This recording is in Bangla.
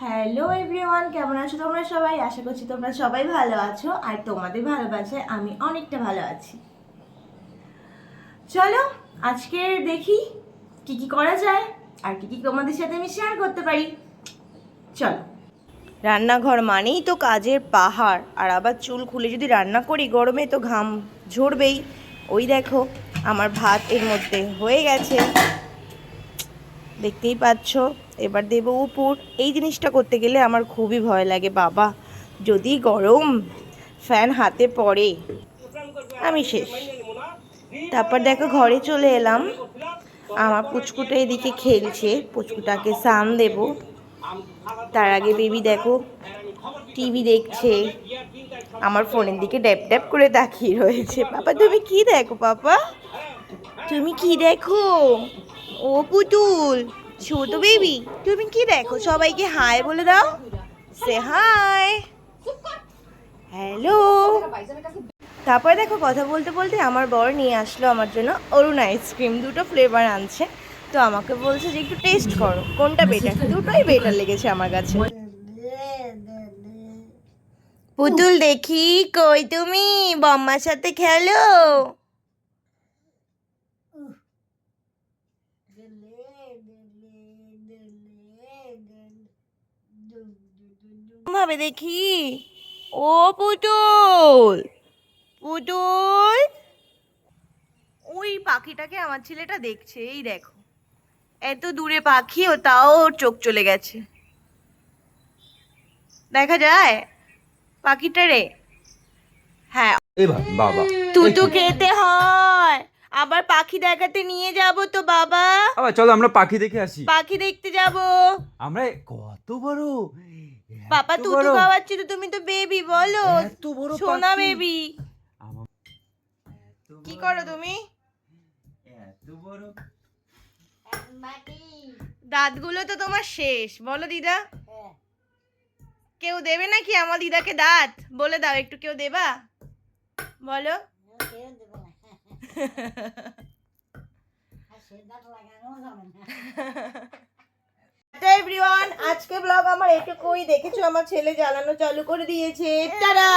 হ্যালো এভরিওয়ান, কেমন আছো তোমরা সবাই? আশা করছি তোমরা সবাই ভালো আছো, আর তোমাদের ভালোবাসায় আমি অনেকটা ভালো আছি। চলো আজকে দেখি কি কি করা যায় আর কি কি তোমাদের সাথে আমি শেয়ার করতে পারি। চলো। রান্নাঘর মানেই তো কাজের পাহাড়, আর আবার চুল খুলে যদি রান্না করি গরমে তো ঘাম ঝরবেই। ওই দেখো আমার ভাত এর মধ্যে হয়ে গেছে, দেখতেই পাচ্ছ। এবার দেবো উপর। এই জিনিসটা করতে গেলে আমার খুবই ভয় লাগে বাবা, যদি গরম ফ্যান হাতে পড়ে আমি শেষ। তারপর দেখো ঘরে চলে এলাম, আমার পুচকুটা এদিকে খেলছে, পুচকুটাকে স্নান দেব। তার আগে বেবি দেখো টিভি দেখছে, আমার ফোনের দিকে ড্যাপ ড্যাপ করে তাকিয়ে রয়েছে। পাপা তুমি কি দেখো? পাপা তুমি কি দেখো? ও পুতুল, ছোট বেবি, তুমি কি দেখো? সবাইকে হাই বলে দাও, সে হাই, হ্যালো। তারপরে দেখো কথা বলতে বলতে আমার বর নিয়ে আসলো আমার জন্য অরুণ আইসক্রিম, দুটো ফ্লেভার আনছে। তো আমাকে বলছে যে একটু টেস্ট করো কোনটা বেটার। দুটোই বেটার লেগেছে আমার কাছে। পুতুল দেখি, কই তুমি? বম্মার সাথে খেলো। ভাবে দেখি। ও পুতুল, পুতুল, ওই পাখিটাকে আমার ছেলেটা দেখছে। এই দেখো এত দূরে পাখি, ও তাও ওর চোখ চলে গেছে। দেখা যায় পাখিটা রে? হ্যাঁ, এবার বাবা তুতু খেতে হয়। আবার পাখি দেখাতে নিয়ে যাব তো বাবা। আবার চলো আমরা পাখি দেখে আসি। পাখি দেখতে যাব। আমরা কত বড়, পাপা এত তুতু বড়, খাওয়াচ্ছি তো, তুমি তো বেবি, বলো। এত বড় সোনা পাখি। বেবি। এত কি বড়, করো তুমি? এত বড়। দাঁতগুলো তো তোমার শেষ, বলো দিদা। কেউ দেবে নাকি আমার দিদাকে দাঁত? বলে দাও একটু, কেউ দেবা? বলো। এভরিওয়ান, আজকে ব্লগ আমার এটুকুই। দেখেছো আমার ছেলে জ্বালানো চালু করে দিয়েছে। টাটা।